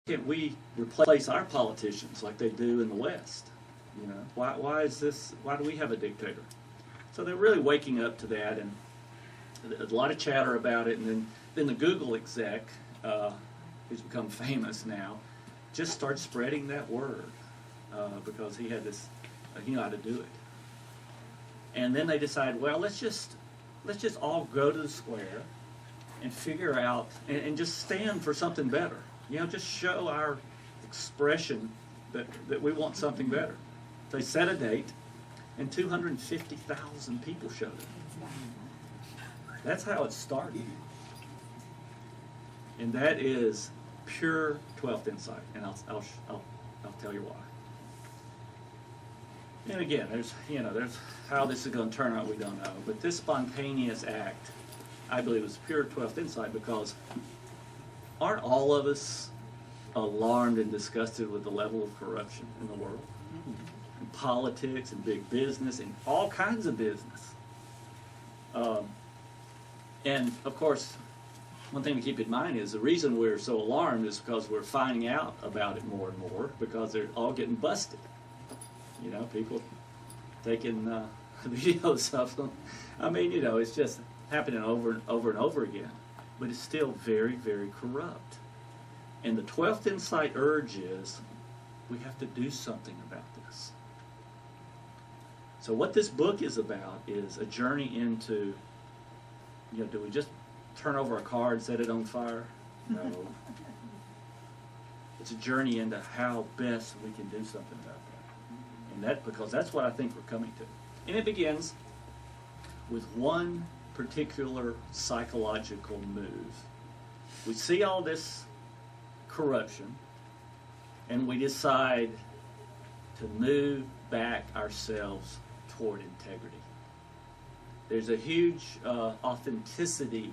can't we replace our politicians like they do in the West? You know, why is this? Why do we have a dictator? So they're really waking up to that, and a lot of chatter about it. And then the Google exec, who's become famous now, just starts spreading that word because he had this, he knew how to do it. And then they decide, well, let's just all go to the square and figure out and just stand for something better. You know, just show our expression that we want something better. They set a date, and 250,000 people showed up. That's how it started. And that is pure 12th insight, and I'll tell you why. And again, there's how this is going to turn out, we don't know. But this spontaneous act, I believe, is pure 12th insight, because aren't all of us alarmed and disgusted with the level of corruption in the world? In politics and big business and all kinds of business. And of course, one thing to keep in mind is the reason we're so alarmed is because we're finding out about it more and more, because they're all getting busted. You know, people taking videos of them. I mean, you know, it's just happening over and over again. But it's still very, very corrupt. And the 12th insight urge is we have to do something about this. So what this book is about is a journey into, you know, do we just turn over a car and set it on fire? No. It's a journey into how best we can do something about that. And because that's what I think we're coming to. And it begins with one particular psychological move. We see all this corruption, and we decide to move back ourselves toward integrity. There's a huge authenticity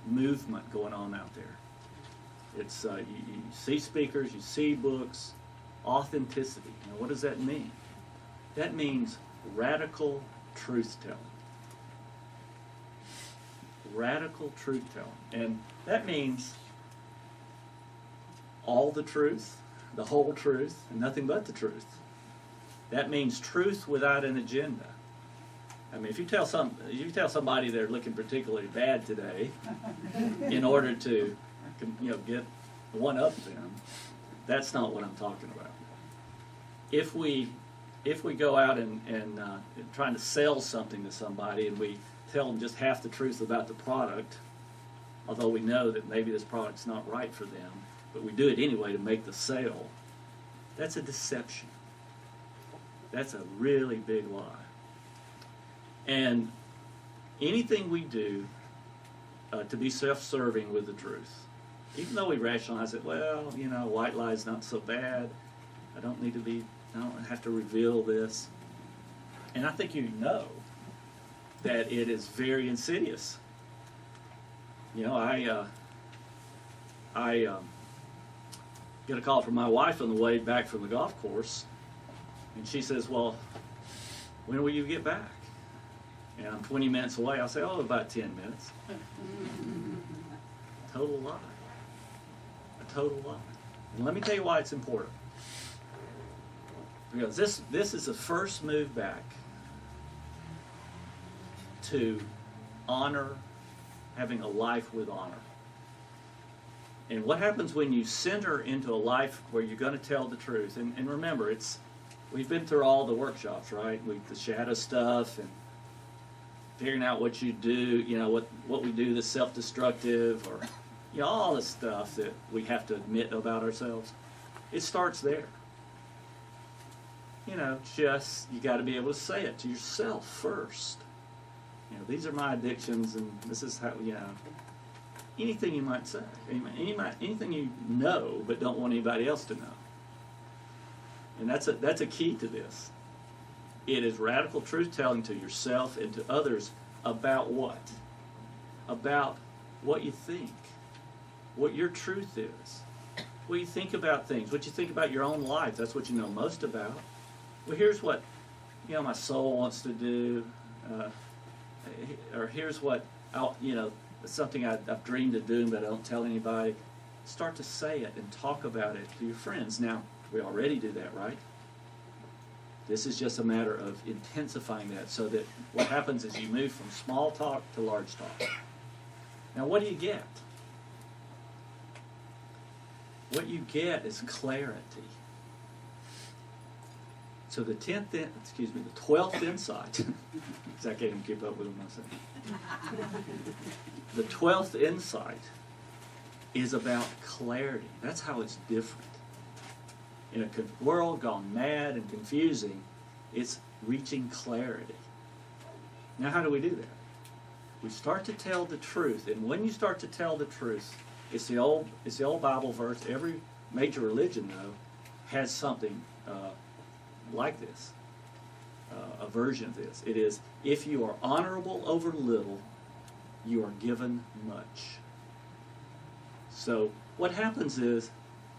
movement going on out there. It's you see speakers, you see books, authenticity. Now, what does that mean? That means radical truth-telling. Radical truth-telling. And that means all the truth, the whole truth, and nothing but the truth. That means truth without an agenda. I mean, if you tell somebody they're looking particularly bad today, in order to, you know, get one up them, that's not what I'm talking about. If we go out and trying to sell something to somebody, and we tell them just half the truth about the product, although we know that maybe this product's not right for them, but we do it anyway to make the sale, that's a deception. That's a really big lie. And anything we do to be self-serving with the truth, even though we rationalize it, well, you know, white lie's not so bad, I don't have to reveal this. And I think you know that it is very insidious. You know, I get a call from my wife on the way back from the golf course, and she says, well, when will you get back? And I'm 20 minutes away. I'll say, oh, about 10 minutes. Total lie. A total lie. And let me tell you why it's important. Because this is the first move back to honor, having a life with honor. And what happens when you center into a life where you're going to tell the truth? And remember, we've been through all the workshops, right? The shadow stuff and figuring out what you do, you know, what we do that's self-destructive, or, you know, all the stuff that we have to admit about ourselves. It starts there. You know, just, you got to be able to say it to yourself first. You know, these are my addictions, and this is how, you know, anything you might say. Anything you know but don't want anybody else to know. And that's a key to this. It is radical truth-telling to yourself and to others about what? About what you think. What your truth is. What you think about things. What you think about your own life. That's what you know most about. Well, here's what, you know, my soul wants to do. Or here's what, you know, something I've dreamed of doing but I don't tell anybody. start to say it and talk about it to your friends. Now, we already do that, right? This is just a matter of intensifying that so that what happens is you move from small talk to large talk. Now, what do you get? What you get is clarity. So the 12th insight, because I can't even keep up with them myself. The 12th insight is about clarity. That's how it's different. In a world gone mad and confusing, it's reaching clarity. Now, how do we do that? We start to tell the truth, and when you start to tell the truth, it's the old Bible verse. Every major religion, though, has something like this, a version of this. It is, if you are honorable over little, you are given much. So what happens is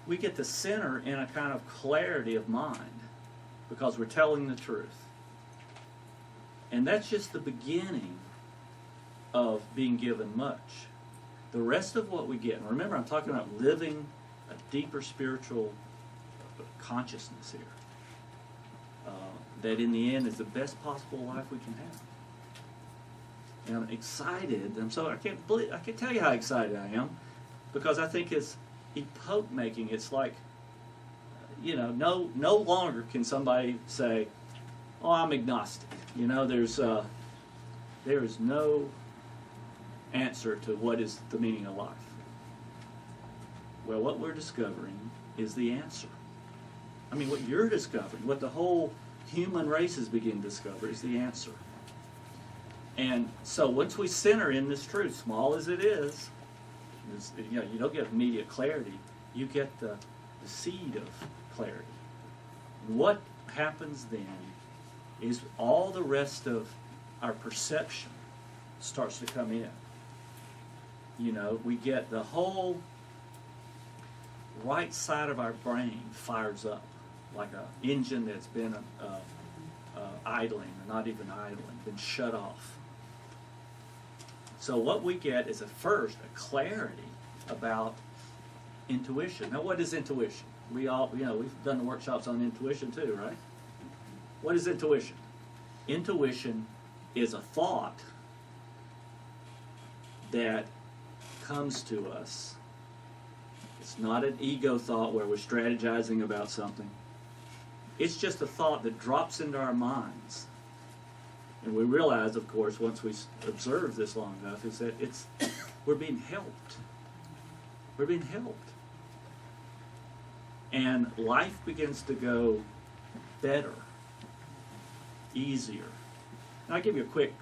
we get to center in a kind of clarity of mind because we're telling the truth. And that's just the beginning of being given much. The rest of what we get, and remember I'm talking about living a deeper spiritual consciousness here, that in the end is the best possible life we can have. And I'm excited. I can't tell you how excited I am, because I think it's epoch making. It's like, no longer can somebody say, "Oh, I'm agnostic." There is no answer to what is the meaning of life. Well, what we're discovering is the answer. I mean, what you're discovering, what the whole human race is beginning to discover, is the answer. And so once we center in this truth, small as it is, you don't get immediate clarity. You get the seed of clarity. What happens then is all the rest of our perception starts to come in. We get the whole right side of our brain fires up like an engine that's been idling, or not even idling, been shut off. So what we get is at first a clarity about intuition. Now, what is intuition? We've done the workshops on intuition too, right? What is intuition? Intuition is a thought that comes to us. It's not an ego thought where we're strategizing about something. It's just a thought that drops into our minds. And we realize, of course, once we observe this long enough, is that we're being helped. We're being helped. And life begins to go better, easier. And I'll give you a quick,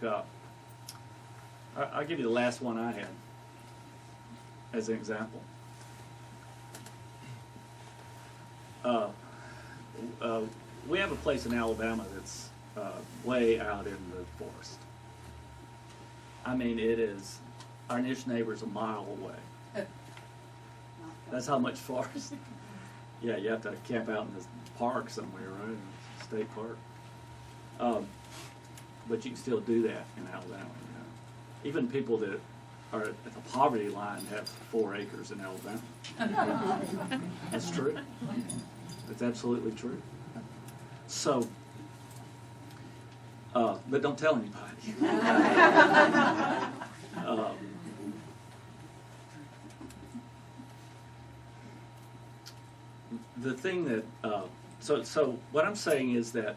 I'll give you the last one I had as an example. We have a place in Alabama that's way out in the forest. I mean, it is, our nearest neighbor's a mile away. That's how much forest. Yeah, you have to camp out in this park somewhere, right? State park. But you can still do that in Alabama. Even people that are at the poverty line have 4 acres in Alabama. That's true. That's absolutely true. So, but don't tell anybody. The thing that, so what I'm saying is that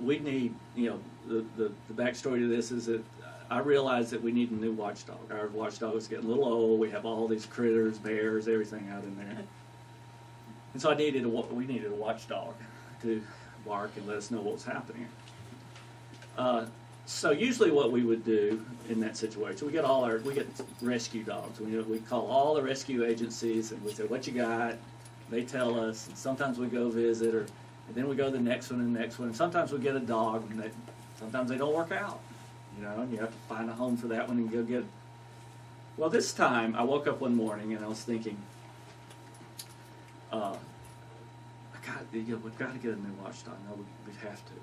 we need, the backstory to this is that I realized that we need a new watchdog. Our watchdog is getting a little old. We have all these critters, bears, everything out in there. And so we needed a watchdog to bark and let us know what was happening. So usually what we would do in that situation, we get rescue dogs. We call all the rescue agencies and we say, "What you got?" They tell us, and sometimes we go visit, and then we go to the next one and the next one. And sometimes we get a dog, and sometimes they don't work out. And you have to find a home for that one and go get it. Well, this time I woke up one morning and I was thinking, we've got to get a new watchdog. No, we have to.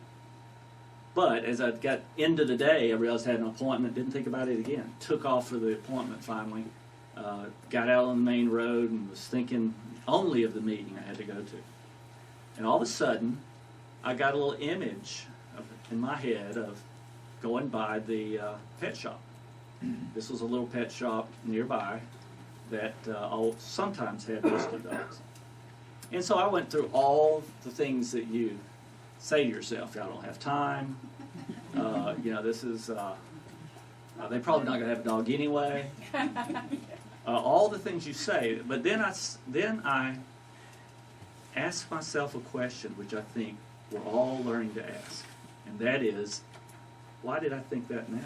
But as I got into the day, I realized I had an appointment, didn't think about it again. Took off for the appointment finally, got out on the main road and was thinking only of the meeting I had to go to. And all of a sudden, I got a little image in my head of going by the pet shop. This was a little pet shop nearby that sometimes had rescue dogs. And so I went through all the things that you say to yourself. I don't have time. This is, they're probably not going to have a dog anyway. All the things you say. But then I asked myself a question which I think we're all learning to ask. And that is, why did I think that now?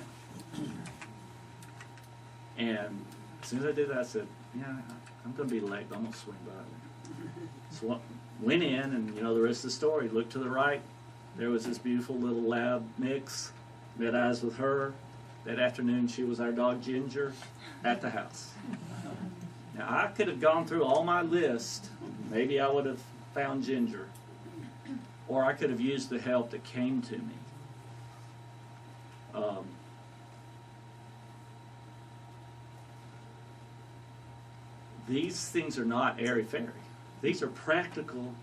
And as soon as I did that, I said, I'm going to be late, but I'm going to swing by there. So went in, and the rest of the story. Looked to the right. There was this beautiful little lab mix. Met eyes with her. That afternoon, she was our dog Ginger at the house. Now, I could have gone through all my list. Maybe I would have found Ginger. Or I could have used the help that came to me. These things are not airy-fairy. These are practical,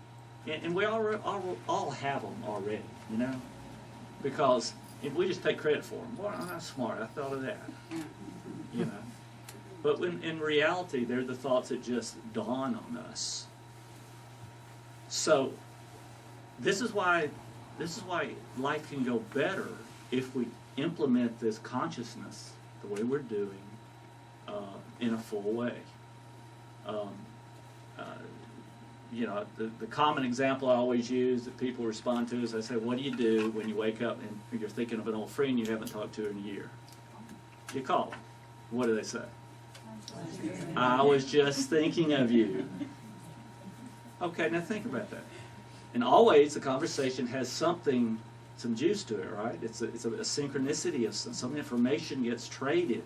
and we all have them already, because if we just take credit for them, well, I'm not smart, I thought of that, But in reality, they're the thoughts that just dawn on us. So this is why life can go better if we implement this consciousness the way we're doing in a full way. The common example I always use that people respond to is I say, what do you do when you wake up and you're thinking of an old friend you haven't talked to in a year? You call them. What do they say? I was just thinking of you. Okay, now think about that. And always the conversation has some juice to it, right? It's a synchronicity of some information gets traded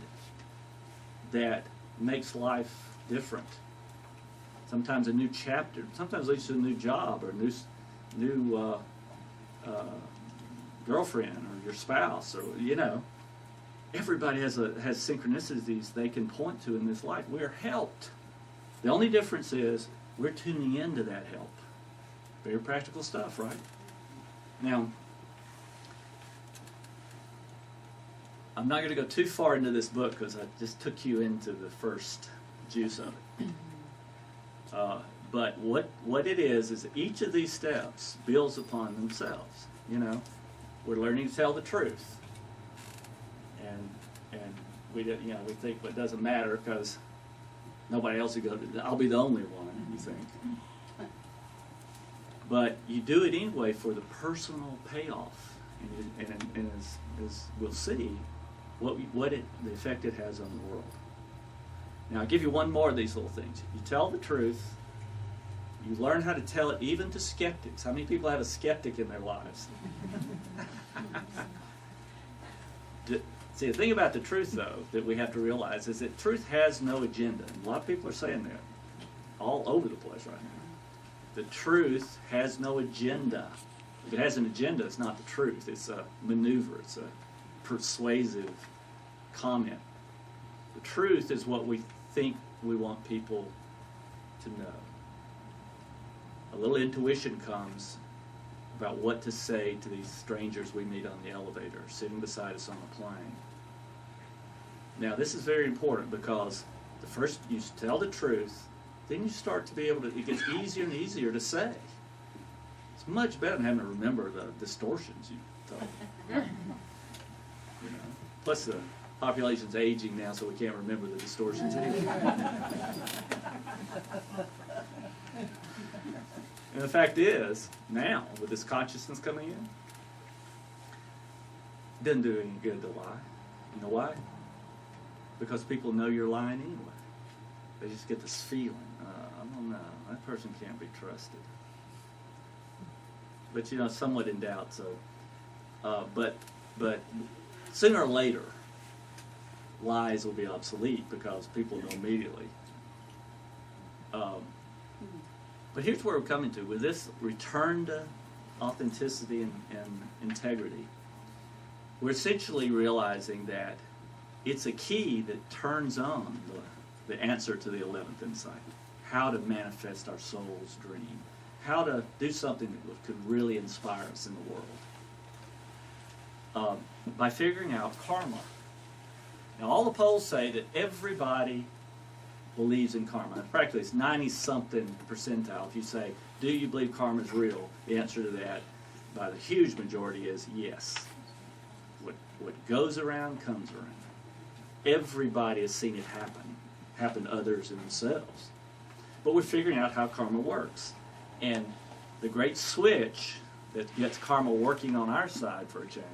that makes life different. Sometimes a new chapter, sometimes leads to a new job or a new girlfriend or your spouse, or everybody has synchronicities they can point to in this life. We're helped. The only difference is we're tuning into that help. Very practical stuff, right? Now, I'm not going to go too far into this book because I just took you into the first juice of it. But what it is each of these steps builds upon themselves. We're learning to tell the truth, and we think it doesn't matter because nobody else will go. I'll be the only one. You think, but you do it anyway for the personal payoff, and as we'll see, the effect it has on the world. Now, I'll give you one more of these little things. You tell the truth. You learn how to tell it even to skeptics. How many people have a skeptic in their lives? See, the thing about the truth, though, that we have to realize is that truth has no agenda. And a lot of people are saying that all over the place right now. The truth has no agenda. If it has an agenda, it's not the truth. It's a maneuver. It's a persuasive comment. The truth is what we think we want people to know. A little intuition comes about what to say to these strangers we meet on the elevator, sitting beside us on the plane. Now, this is very important because the first you tell the truth, then you start to be able to, it gets easier and easier to say. It's much better than having to remember the distortions you told. Plus the population's aging now, so we can't remember the distortions anymore. And the fact is, now, with this consciousness coming in, it doesn't do any good to lie. You know why? Because people know you're lying anyway. They just get this feeling, I don't know, that person can't be trusted. But, somewhat in doubt, so. But sooner or later, lies will be obsolete because people know immediately. But here's where we're coming to. With this return to authenticity and integrity, we're essentially realizing that it's a key that turns on the answer to the 11th insight. How to manifest our soul's dream. How to do something that could really inspire us in the world. By figuring out karma. Now, all the polls say that everybody believes in karma. Practically, it's 90-something percentile. If you say, do you believe karma is real? The answer to that, by the huge majority, is yes. What goes around comes around. Everybody has seen it happen to others and themselves. But we're figuring out how karma works. And the great switch that gets karma working on our side for a change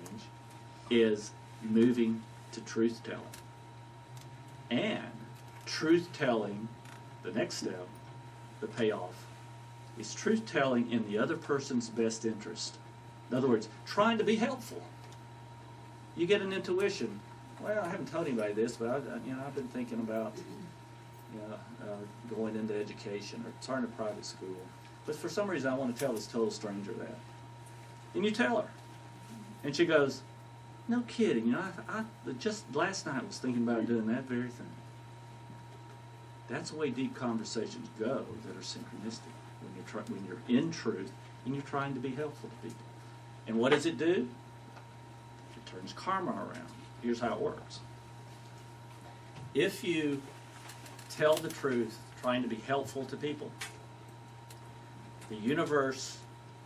is moving to truth-telling. And truth-telling, the next step, the payoff, is truth-telling in the other person's best interest. In other words, trying to be helpful. You get an intuition. Well, I haven't told anybody this, but I've been thinking about going into education or starting a private school. But for some reason, I want to tell this total stranger that. And you tell her. And she goes, no kidding, I just last night was thinking about doing that very thing. That's the way deep conversations go that are synchronistic. When you're in truth and you're trying to be helpful to people. And what does it do? It turns karma around. Here's how it works. If you tell the truth, trying to be helpful to people, the universe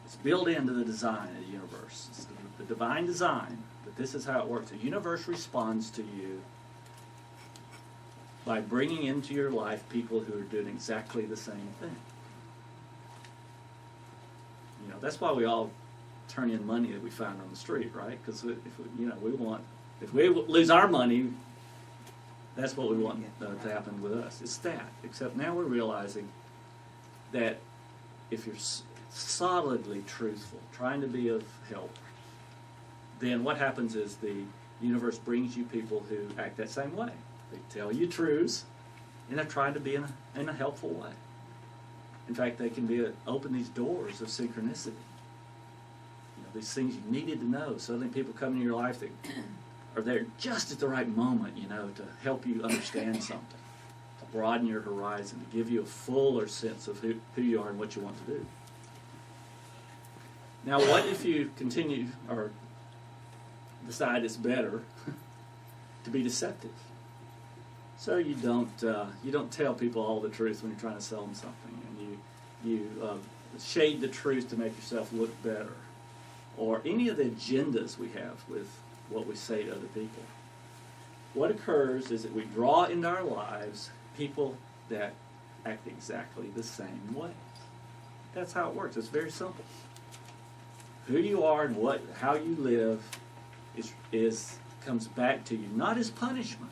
is built into the design of the universe. It's the divine design, but this is how it works. The universe responds to you by bringing into your life people who are doing exactly the same thing. That's why we all turn in money that we find on the street, right? Because if we lose our money, that's what we want to happen with us. It's that. Except now we're realizing that if you're solidly truthful, trying to be of help, then what happens is the universe brings you people who act that same way. They tell you truths, and they're trying to be in a helpful way. In fact, they can open these doors of synchronicity. These things you needed to know. Suddenly people come into your life that are there just at the right moment, to help you understand something, to broaden your horizon, to give you a fuller sense of who you are and what you want to do. Now, what if you continue or decide it's better to be deceptive? So you don't tell people all the truth when you're trying to sell them something, and you shade the truth to make yourself look better, or any of the agendas we have with what we say to other people. What occurs is that we draw into our lives people that act exactly the same way. That's how it works. It's very simple. Who you are and how you live comes back to you, not as punishment,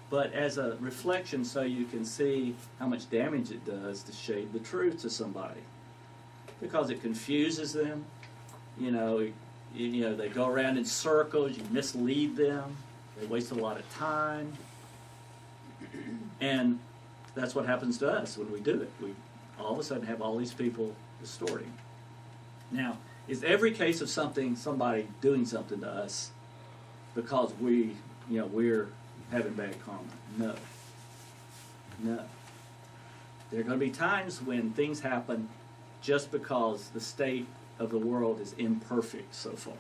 but as a reflection so you can see how much damage it does to shade the truth to somebody. Because it confuses them. They go around in circles, you mislead them, they waste a lot of time. And that's what happens to us when we do it. We all of a sudden have all these people distorting. Now, is every case of somebody doing something to us because we're having bad karma? No. There are going to be times when things happen just because the state of the world is imperfect so far.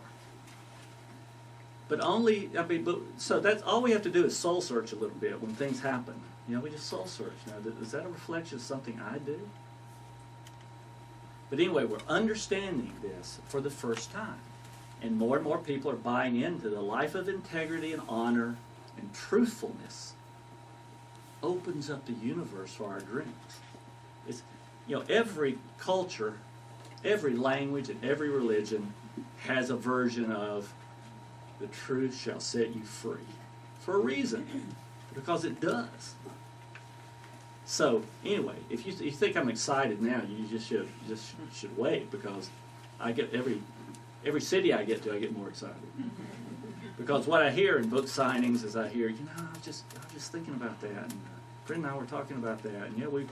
So that's all we have to do is soul search a little bit when things happen. We just soul search. Now, is that a reflection of something I do? But anyway, we're understanding this for the first time. And more people are buying into the life of integrity and honor and truthfulness opens up the universe for our dreams. It's, every culture, every language, and every religion has a version of the truth shall set you free. For a reason. Because it does. So, anyway, if you think I'm excited now, you just should wait, because I get every city I get to, I get more excited. Because what I hear in book signings is I hear, I was just thinking about that, and Brent and I were talking about that, and we're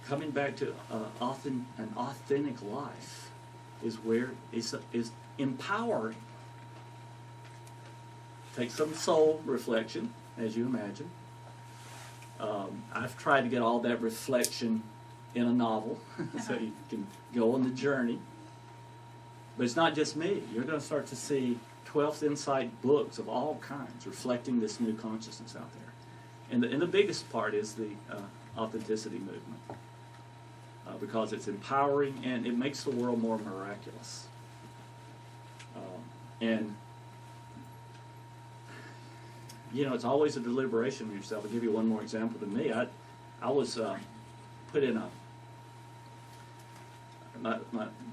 coming back to an authentic life is where is empowering. takes some soul reflection, as you imagine. I've tried to get all that reflection in a novel so you can go on the journey. But it's not just me. You're going to start to see 12th Insight books of all kinds reflecting this new consciousness out there. And the biggest part is the authenticity movement because it's empowering and it makes the world more miraculous. And you know, it's always a deliberation with yourself. I'll give you one more example to me. I was put in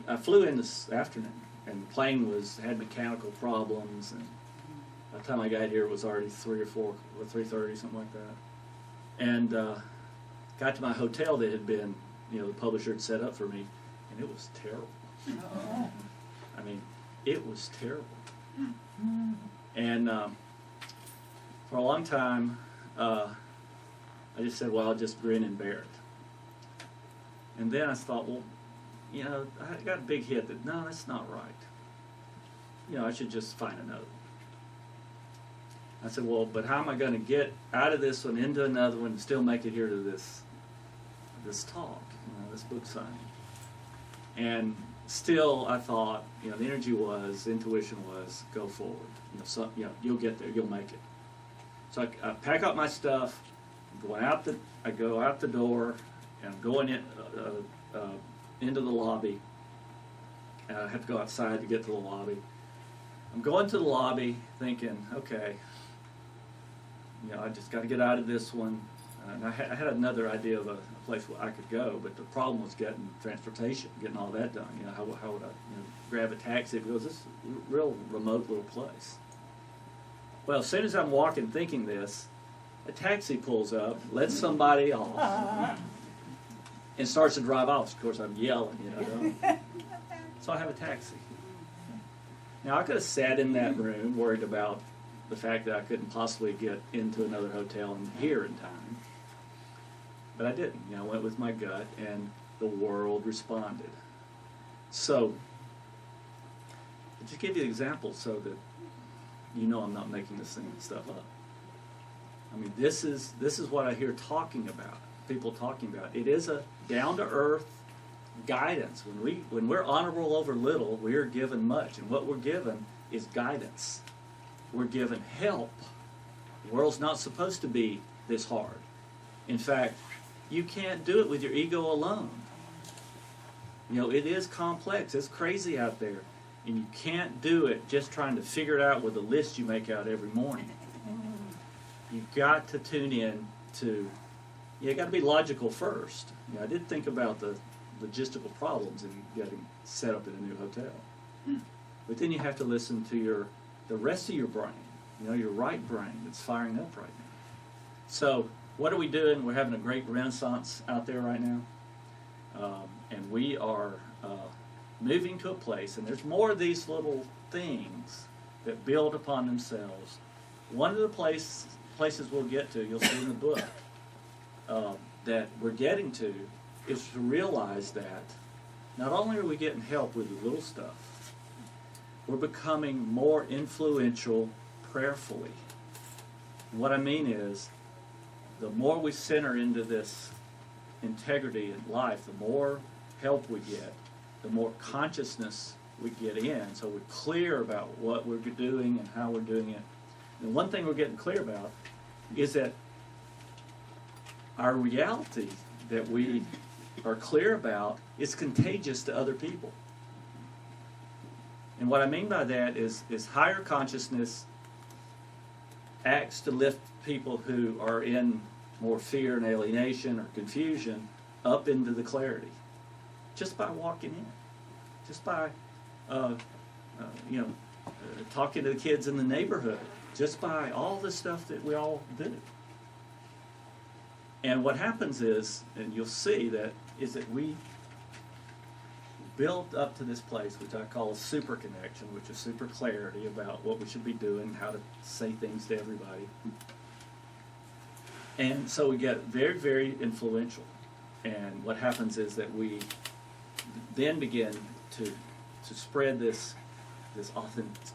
I flew in this afternoon, and the plane had mechanical problems, and by the time I got here, it was already 3 or 4 or 3:30, something like that. And got to my hotel that had been, you know, the publisher had set up for me, and it was terrible. Oh. I mean, it was terrible. And for a long time, I just said, well, I'll just grin and bear it. And then I thought, well, you know, I got a big hit that, no, that's not right. You know, I should just find another one. I said, well, but how am I going to get out of this one into another one and still make it here to this talk, you know, this book signing? And still, I thought, you know, the energy was, intuition was, go forward. You know, you'll get there, you'll make it. So I pack up my stuff, I go out the door, and I'm going into the lobby. And I have to go outside to get to the lobby. I'm going to the lobby thinking, okay, you know, I just got to get out of this one. And I had another idea of a place where I could go, but the problem was getting transportation, getting all that done. You know, how would I, you know, grab a taxi? Because this is a real remote little place. Well, as soon as I'm walking thinking this, a taxi pulls up, lets somebody off, and starts to drive off. Of course, I'm yelling, you know. So I have a taxi. Now, I could have sat in that room worried about the fact that I couldn't possibly get into another hotel and here in time. But I didn't. You know, I went with my gut, and the world responded. So, to give you an example so that you know I'm not making this stuff up. I mean, this is what I hear people talking about. It is a down-to-earth guidance. When we're honorable over little, we are given much, and what we're given is guidance. We're given help. The world's not supposed to be this hard. In fact, you can't do it with your ego alone. You know, it is complex. It's crazy out there. And you can't do it just trying to figure it out with a list you make out every morning. You've got to tune in to, you got to be logical first. You know, I did think about the logistical problems in getting set up in a new hotel. But then you have to listen to the rest of your brain, you know, your right brain that's firing up right now. So what are we doing? We're having a great renaissance out there right now. And we are moving to a place, and there's more of these little things that build upon themselves. One of the places we'll get to, you'll see in the book, that we're getting to is to realize that not only are we getting help with the little stuff, we're becoming more influential prayerfully. And what I mean is, the more we center into this integrity in life, the more help we get, the more consciousness we get in. So we're clear about what we're doing and how we're doing it. And one thing we're getting clear about is that our reality that we are clear about is contagious to other people. And what I mean by that is higher consciousness acts to lift people who are in more fear and alienation or confusion up into the clarity, just by walking in, just by talking to the kids in the neighborhood, just by all the stuff that we all do. And what happens is, and you'll see that, is that we built up to this place, which I call a super connection, which is super clarity about what we should be doing, how to say things to everybody. And so we get very, very influential. And what happens is that we then begin to spread this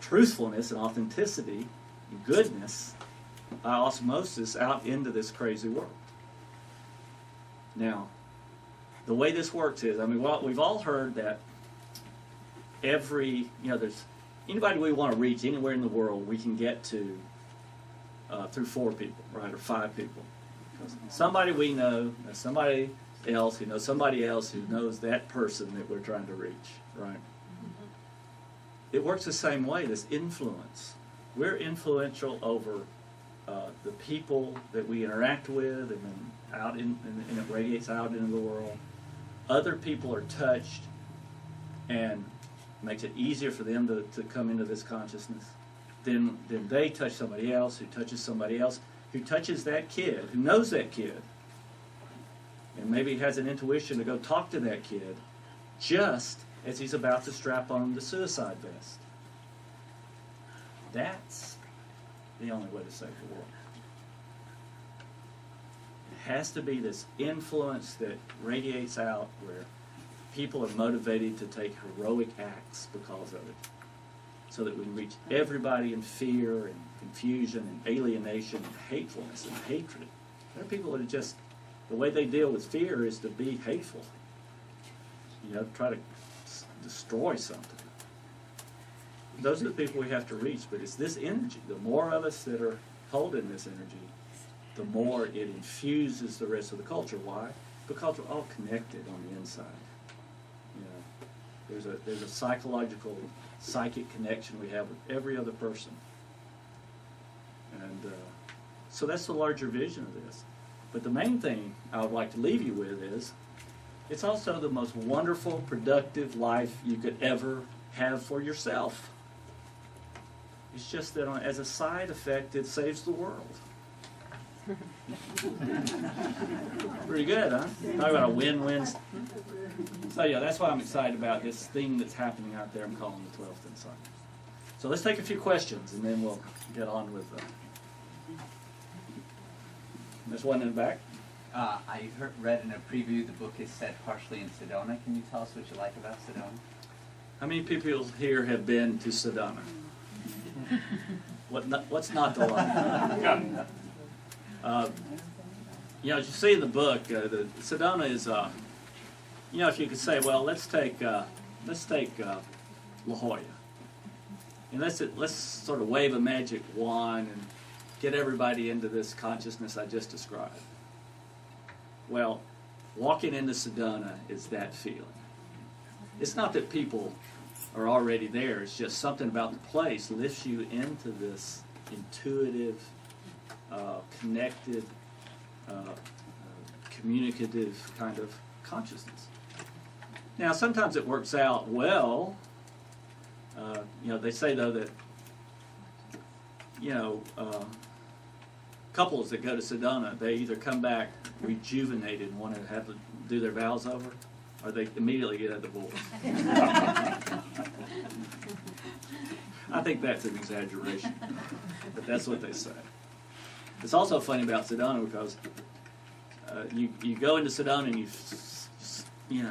truthfulness and authenticity goodness by osmosis out into this crazy world. Now, the way this works is, I mean, we've all heard that there's anybody we want to reach anywhere in the world, we can get to through 4 people, right, or 5 people. Somebody we know, somebody else who knows somebody else who knows that person that we're trying to reach, right? Mm-hmm. It works the same way, this influence. We're influential over the people that we interact with, and then it radiates out into the world. Other people are touched, and makes it easier for them to come into this consciousness. Then they touch somebody else, who touches somebody else, who touches that kid, who knows that kid, and maybe has an intuition to go talk to that kid just as he's about to strap on the suicide vest. That's the only way to save the world. It has to be this influence that radiates out where people are motivated to take heroic acts because of it, so that we can reach everybody in fear and confusion and alienation and hatefulness and hatred. There are people that are just, the way they deal with fear is to be hateful. Try to destroy something. Those are the people we have to reach, but it's this energy. The more of us that are holding this energy, the more it infuses the rest of the culture. Why? Because we're all connected on the inside. There's a psychological, psychic connection we have with every other person. And so that's the larger vision of this. But the main thing I would like to leave you with is, it's also the most wonderful, productive life you could ever have for yourself. It's just that as a side effect, it saves the world. Pretty good, huh? Talk about a win-win. So yeah, that's why I'm excited about this thing that's happening out there. I'm calling the 12th Insight. So let's take a few questions, and then we'll get on with there's one in the back. I read in a preview the book is set partially in Sedona. Can you tell us what you like about Sedona? How many people here have been to Sedona? What's not to like? As you see in the book, the Sedona is, if you could say, well, let's take La Jolla, and let's sort of wave a magic wand and get everybody into this consciousness I just described. Well, walking into Sedona is that feeling. It's not that people are already there. It's just something about the place lifts you into this intuitive, connected, communicative kind of consciousness. Now, sometimes it works out well. They say, though, that, couples that go to Sedona, they either come back rejuvenated and want to have to do their vows over, or they immediately get a divorce. I think that's an exaggeration, but that's what they say. It's also funny about Sedona because you go into Sedona and you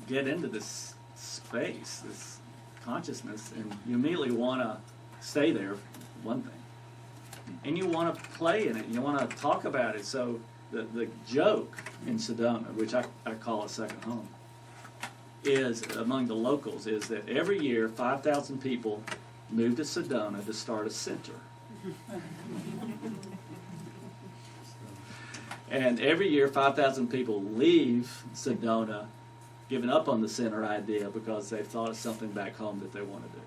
get into this space, this consciousness, and you immediately want to stay there, one thing. And you want to play in it, you want to talk about it. So the joke in Sedona, which I call a second home, is among the locals is that every year 5,000 people move to Sedona to start a center. And every year 5,000 people leave Sedona giving up on the center idea because they've thought of something back home that they want to do.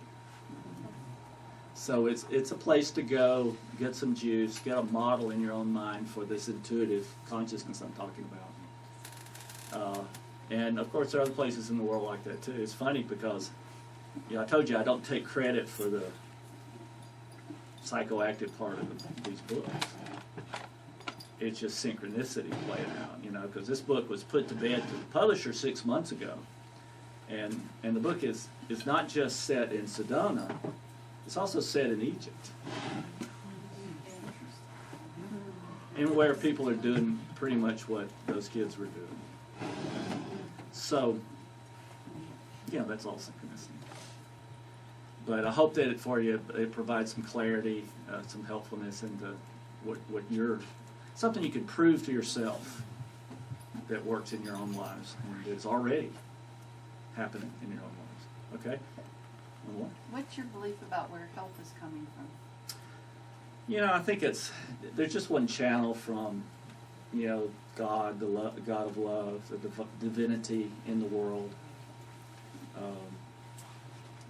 So it's a place to go, get some juice, get a model in your own mind for this intuitive consciousness I'm talking about. And of course there are other places in the world like that too. It's funny because, I told you I don't take credit for the psychoactive part of these books. It's just synchronicity playing out, because this book was put to bed to the publisher 6 months ago. And the book is not just set in Sedona, it's also set in Egypt. And where people are doing pretty much what those kids were doing. So, that's all synchronicity. But I hope that it provides some clarity, some helpfulness into what you're, something you can prove to yourself that works in your own lives and is already happening in your own lives. Okay? One more? What's your belief about where help is coming from? You know, I think there's just one channel from, you know, God, the God of love, the divinity in the world.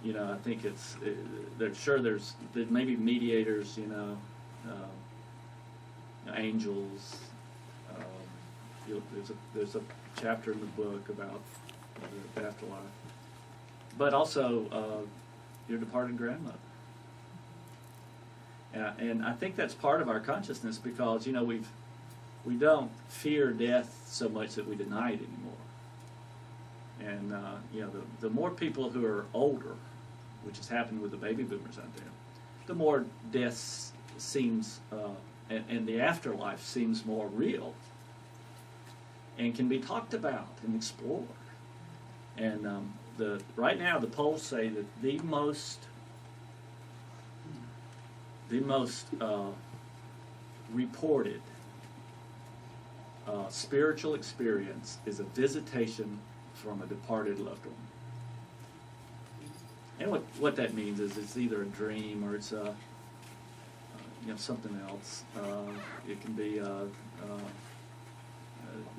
You know, I think there's maybe mediators, you know, angels. There's a chapter in the book about the afterlife, but also your departed grandmother. And I think that's part of our consciousness because, you know, we don't fear death so much that we deny it anymore. And, you know, the more people who are older, which has happened with the baby boomers out there, the more death seems, and the afterlife seems more real and can be talked about and explored. And right now the polls say that the most reported spiritual experience is a visitation from a departed loved one. And what that means is it's either a dream or it's you know, something else. It can be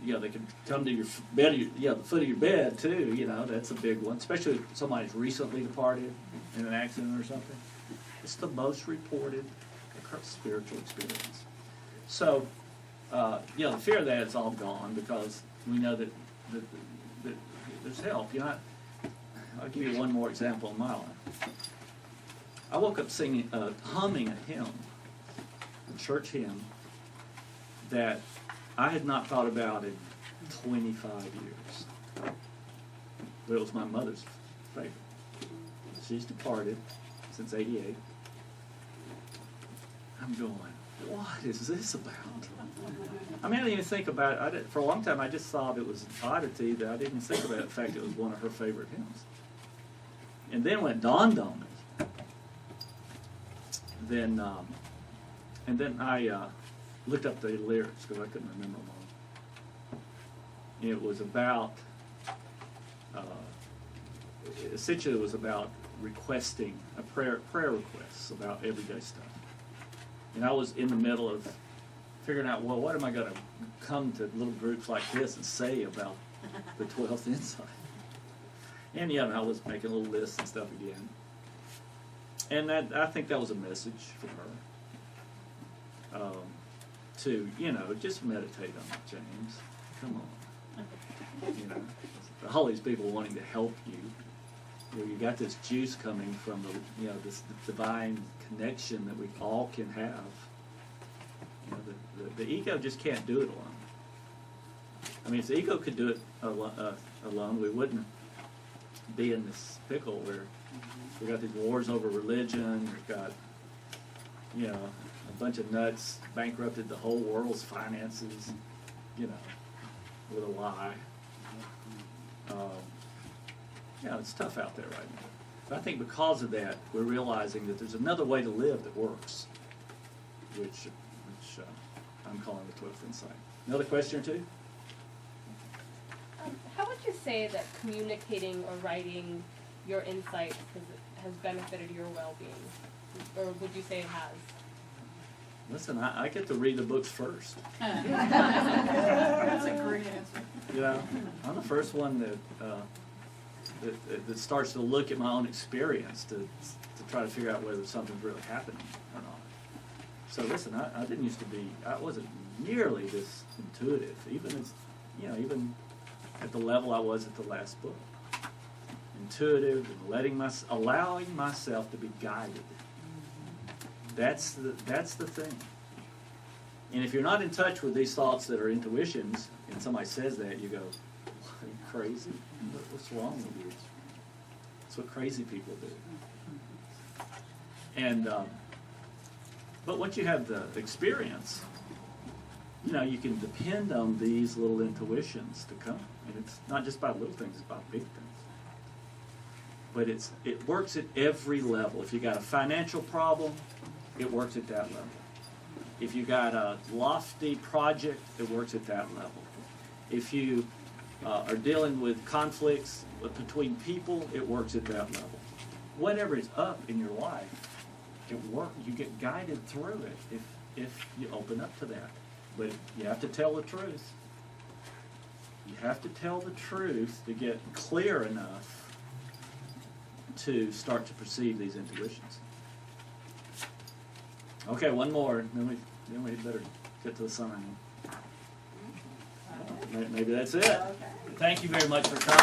you know, they can come to your bed, the foot of your bed too. You know, that's a big one, especially if somebody's recently departed in an accident or something. It's the most reported spiritual experience. So, you know, the fear of that is all gone because we know that there's help. You know, I'll give you one more example in my life. I woke up humming a hymn, a church hymn, that I had not thought about in 25 years. But it was my mother's favorite. She's departed since '88. I'm going, what is this about? I mean, I didn't even think about it. For a long time, I just thought it was an oddity that I didn't think about the fact it was one of her favorite hymns. And then when it dawned on me, then I looked up the lyrics because I couldn't remember them all. It was about, essentially it was about requesting, prayer requests about everyday stuff. And I was in the middle of figuring out, well, what am I going to come to little groups like this and say about the 12th insight? And yeah, I was making little lists and stuff again. And I think that was a message for her. To, you know, just meditate on it, James. Come on. You know, all these people wanting to help you. You know, you got this juice coming from the, you know, this divine connection that we all can have. You know, the ego just can't do it alone. I mean, if the ego could do it alone, we wouldn't be in this pickle where we got these wars over religion. We've got, you know, a bunch of nuts bankrupted the whole world's finances, you know, with a lie. Yeah, it's tough out there right now. But I think because of that, we're realizing that there's another way to live that works, which I'm calling the 12th insight. Another question or two? How would you say that communicating or writing your insights has benefited your well-being? Or would you say it has? Listen, I get to read the books first. That's a great answer. You know, I'm the first one that starts to look at my own experience to try to figure out whether something's really happening or not. So listen, I wasn't nearly this intuitive, even at the level I was at the last book. Intuitive and allowing myself to be guided. That's the thing. And if you're not in touch with these thoughts that are intuitions, and somebody says that, you go, are you crazy? What's wrong with you? That's what crazy people do. And but once you have the experience, you know, you can depend on these little intuitions to come. And it's not just about little things, it's about big things. but it works at every level. If you got a financial problem, it works at that level. If you got a lofty project, it works at that level. If you are dealing with conflicts between people, it works at that level. Whatever is up in your life, you get guided through it if you open up to that. But you have to tell the truth. You have to tell the truth to get clear enough to start to perceive these intuitions. Okay, one more, then we better get to the sign. Maybe that's it. Okay. Thank you very much for coming.